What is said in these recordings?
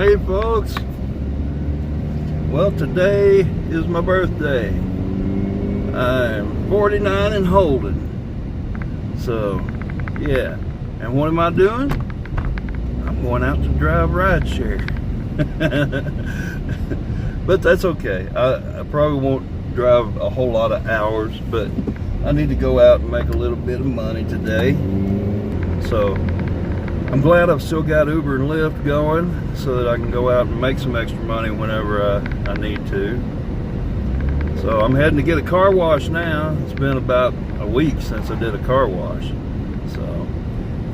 Hey folks, well today is my birthday. I'm 49 and holding. So yeah, and what am I doing? I'm going out to drive rideshare. But that's okay. I probably won't drive a whole lot of hours, but I need to go out and make a little bit of money today. So I'm glad I've still got Uber and Lyft going so that I can go out and make some extra money whenever I need to. So I'm heading to get a car wash now. It's been about a week since I did a car wash. So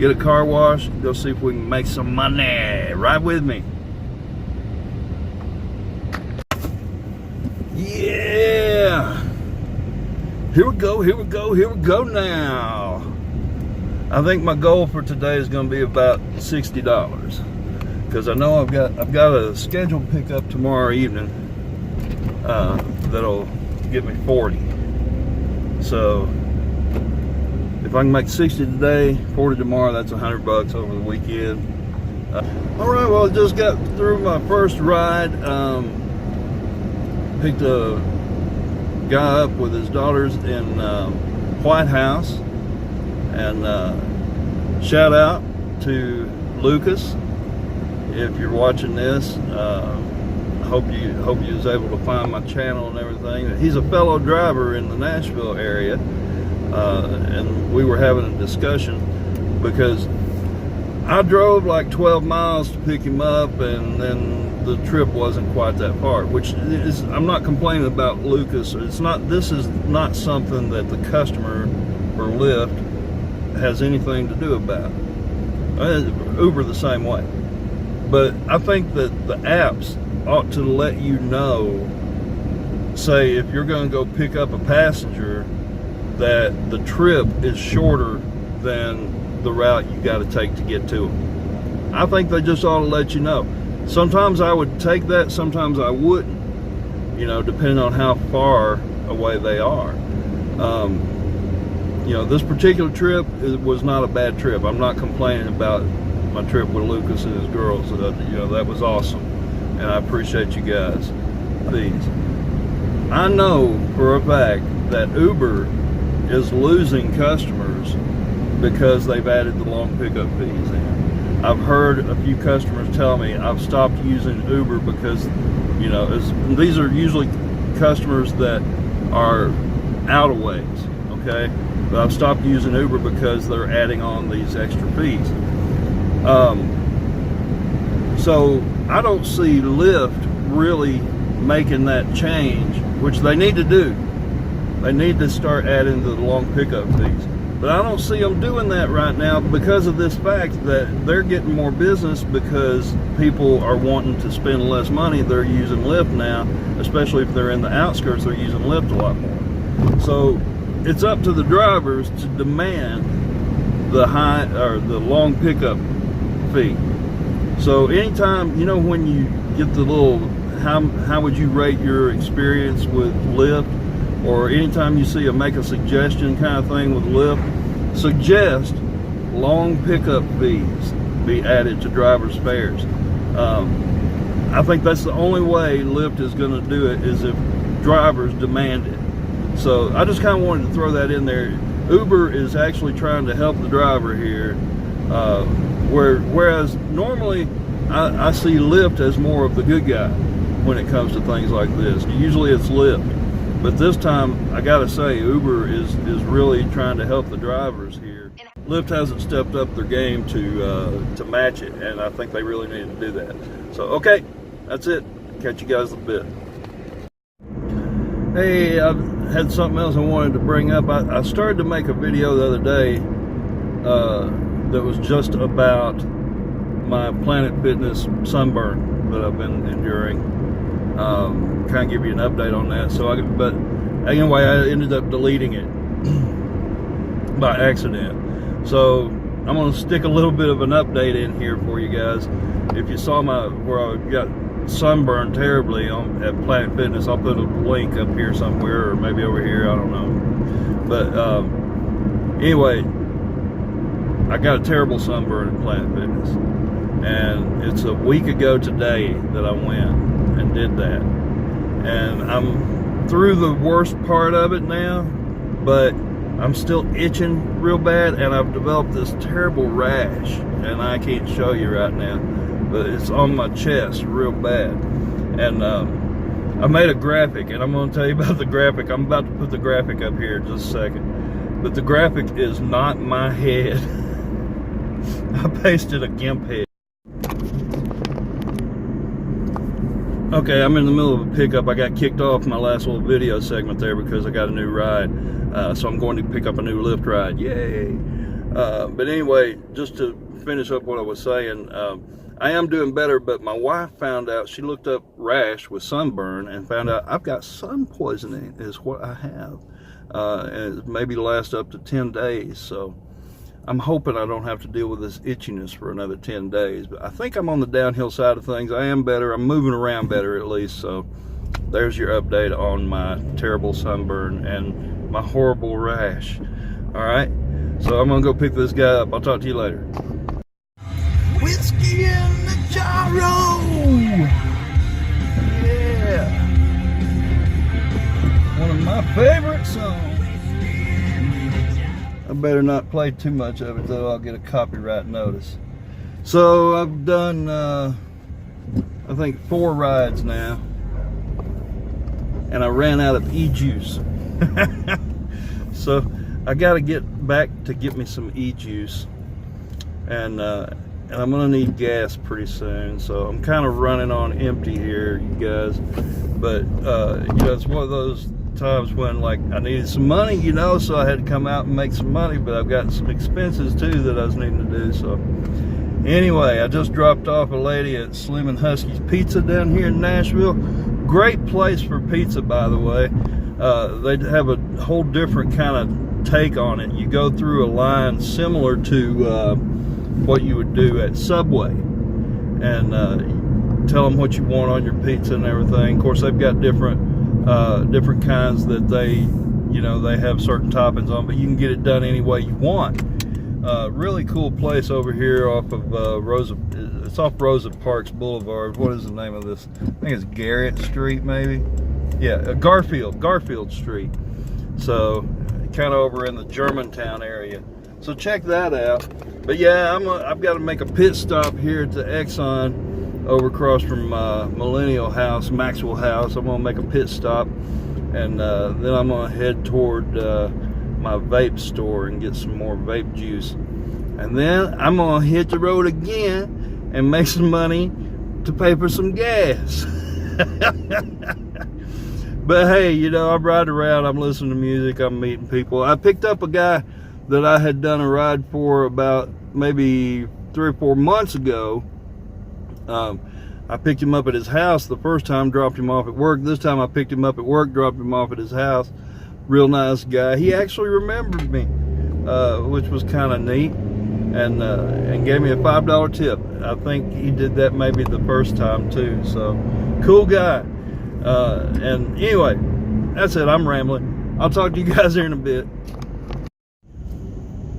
get a car wash, go see if we can make some money. Ride with me. Yeah! Here we go, here we go, here we go now. I think my goal for today is going to be about $60 because I know I've got a scheduled pickup tomorrow evening that'll get me 40. So if I can make 60 today, 40 tomorrow, that's $100 over the weekend. All right, well, I just got through my first ride. Picked a guy up with his daughters in White House. And shout out to Lucas if you're watching this. Hope you was able to find my channel and everything. He's a fellow driver in the Nashville area, and we were having a discussion because I drove like 12 miles to pick him up, and then the trip wasn't quite that far. Which is, I'm not complaining about Lucas. This is not something that the customer for Lyft has anything to do about. Uber the same way. But I think that the apps ought to let you know, say if you're going to go pick up a passenger, that the trip is shorter than the route you got to take to get to them. I think they just ought to let you know. Sometimes I would take that, sometimes I wouldn't, depending on how far away they are. This particular trip was not a bad trip. I'm not complaining about my trip with Lucas and his girls. That was awesome, and I appreciate you guys. Please. I know for a fact that Uber is losing customers because they've added the long pickup fees in. I've heard a few customers tell me I've stopped using Uber because, these are usually customers that are out of ways, okay? But I've stopped using Uber because they're adding on these extra fees. So I don't see Lyft really making that change, which they need to do. They need to start adding the long pickup fees. But I don't see them doing that right now because of this fact that they're getting more business because people are wanting to spend less money. They're using Lyft now, especially if they're in the outskirts, they're using Lyft a lot more. So it's up to the drivers to demand the long pickup fee. So anytime, when you get the little, how would you rate your experience with Lyft, or anytime you see a make a suggestion kind of thing with Lyft, suggest long pickup fees be added to drivers' fares. I think that's the only way Lyft is going to do it, is if drivers demand it. So I just kind of wanted to throw that in there. Uber is actually trying to help the driver here, whereas normally I see Lyft as more of the good guy when it comes to things like this. Usually it's Lyft, but this time I gotta say Uber is really trying to help the drivers here. Lyft hasn't stepped up their game to match it, and I think they really need to do that. So okay, that's it. Catch you guys in a bit. Hey, I've had something else I wanted to bring up. I started to make a video the other day that was just about my Planet Fitness Sunburn that I've been enduring. Kind of give you an update on that. But anyway, I ended up deleting it by accident. So I'm going to stick a little bit of an update in here for you guys. If you saw where I got sunburned terribly at Planet Fitness, I'll put a link up here somewhere, or maybe over here, I don't know. But anyway, I got a terrible sunburn at Planet Fitness. And it's a week ago today that I went and did that. And I'm through the worst part of it now, but I'm still itching real bad, and I've developed this terrible rash, and I can't show you right now, but it's on my chest real bad. And I made a graphic, and I'm going to tell you about the graphic. I'm about to put the graphic up here in just a second. But the graphic is not my head. I pasted a GIMP head. Okay, I'm in the middle of a pickup. I got kicked off my last little video segment there because I got a new ride. So I'm going to pick up a new Lyft ride. Yay! But anyway, just to finish up what I was saying, I am doing better, but my wife found out, she looked up rash with sunburn and found out I've got sun poisoning is what I have. And it maybe last up to 10 days. So I'm hoping I don't have to deal with this itchiness for another 10 days. But I think I'm on the downhill side of things. I am better. I'm moving around better at least. So there's your update on my terrible sunburn and my horrible rash. All right. So I'm going to go pick this guy up. I'll talk to you later. Whiskey in the Gyro! Yeah! One of my favorite songs. I better not play too much of it, though I'll get a copyright notice. So I've done, I think 4 rides now. And I ran out of e-juice. So I got to get back to get me some e-juice. And I'm gonna need gas pretty soon, so I'm kind of running on empty here, you guys. But you know, it's one of those times when like I needed some money, you know, so I had to come out and make some money. But I've got some expenses too that I was needing to do. So anyway, I just dropped off a lady at Slim and Husky's Pizza down here in Nashville. Great place for pizza, by the way. They have a whole different kind of take on it. You go through a line similar to what you would do at Subway, and tell them what you want on your pizza and everything. Of course, they've got different kinds that they, you know, they have certain toppings on, but you can get it done any way you want. Really cool place over here off of it's off Rosa Parks Boulevard. What is the name of this? I think it's Garrett Street, maybe. Yeah, Garfield Street. So kind of over in the Germantown area. So check that out. But yeah, I've got to make a pit stop here at the Exxon over across from Millennial House, Maxwell House. I'm gonna make a pit stop, and then I'm gonna head toward my vape store and get some more vape juice. And then I'm gonna hit the road again and make some money to pay for some gas. But hey, you know, I'm riding around, I'm listening to music, I'm meeting people. I picked up a guy that I had done a ride for about maybe 3 or 4 months ago. I picked him up at his house the first time, dropped him off at work. This time I picked him up at work, dropped him off at his house. Real nice guy. He actually remembered me, which was kind of neat, and gave me a $5 tip. I think he did that maybe the first time too. So cool guy. And anyway, that's it. I'm rambling. I'll talk to you guys here in a bit.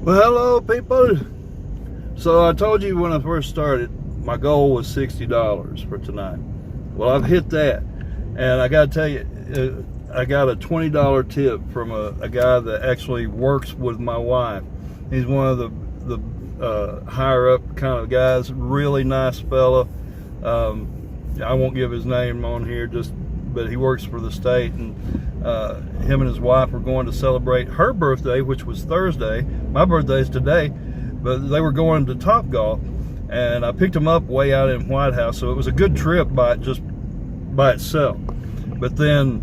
Well, hello people. So I told you when I first started, my goal was $60 for tonight. Well, I've hit that, and I gotta tell you, I got a $20 tip from a guy that actually works with my wife. He's one of the higher up kind of guys, really nice fella. I won't give his name on here, but he works for the state, and him and his wife were going to celebrate her birthday, which was Thursday. My birthday's today, but they were going to Topgolf, and I picked them up way out in White House, so it was a good trip just by itself. But then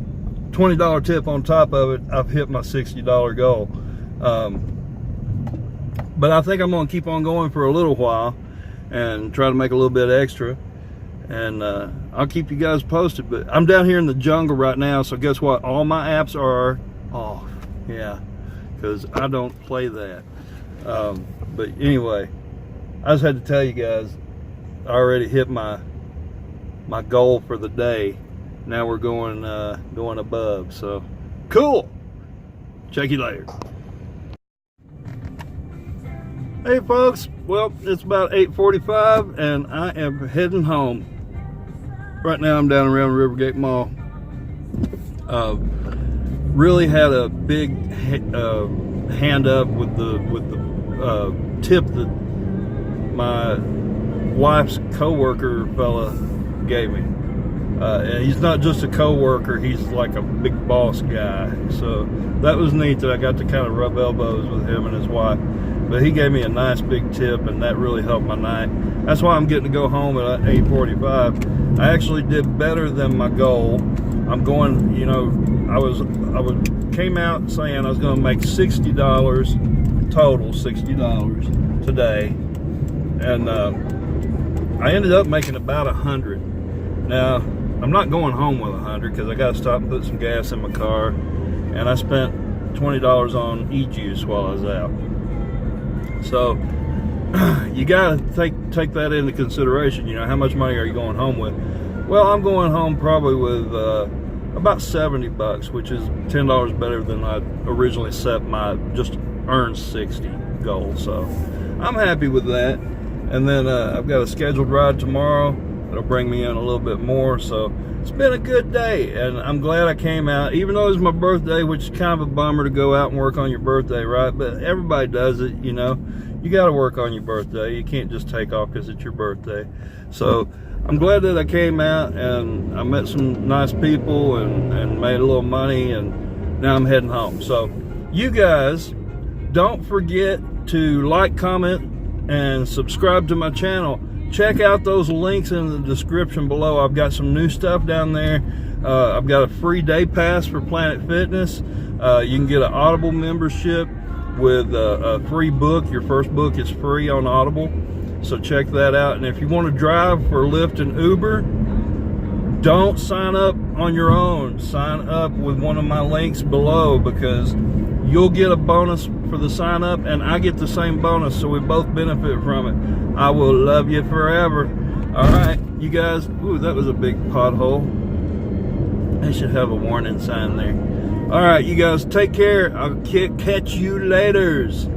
$20 tip on top of it, I've hit my $60 goal. But I think I'm gonna keep on going for a little while and try to make a little bit extra, and I'll keep you guys posted. But I'm down here in the jungle right now, so guess what? All my apps are off. Yeah, because I don't play that. But anyway, I just had to tell you guys, I already hit my goal for the day. Now we're going above, so cool. Check you later. Hey folks, well, it's about 8:45 and I am heading home. Right now I'm down around Rivergate Mall. Really had a big hand up with the tip that my wife's co-worker fella gave me. And he's not just a co-worker, he's like a big boss guy. So that was neat that I got to kind of rub elbows with him and his wife. But he gave me a nice big tip, and that really helped my night. That's why I'm getting to go home at 8:45. I actually did better than my goal. I'm going, you know, I came out saying I was going to make $60 total, $60 today, and I ended up making about 100. Now I'm not going home with 100 because I got to stop and put some gas in my car, and I spent $20 on e-juice while I was out. So you gotta take that into consideration. You know, how much money are you going home with? Well, I'm going home probably with about $70, which is $10 better than I originally set my just earn 60 goal. So I'm happy with that. And then I've got a scheduled ride tomorrow that'll bring me in a little bit more. So it's been a good day, and I'm glad I came out, even though it was my birthday, which is kind of a bummer to go out and work on your birthday, right? But everybody does it, you know. You got to work on your birthday. You can't just take off because it's your birthday. So I'm glad that I came out, and I met some nice people and made a little money, and now I'm heading home. So you guys, don't forget to like, comment, and subscribe to my channel. Check out those links in the description below. I've got some new stuff down there. I've got a free day pass for Planet Fitness. You can get an Audible membership with a free book. Your first book is free on Audible. So check that out. And if you want to drive for Lyft and Uber, don't sign up on your own. Sign up with one of my links below, because you'll get a bonus for the sign up, and I get the same bonus, so we both benefit from it. I will love you forever. All right, you guys. Ooh, that was a big pothole. They should have a warning sign there. All right, you guys, take care. I'll catch you laters.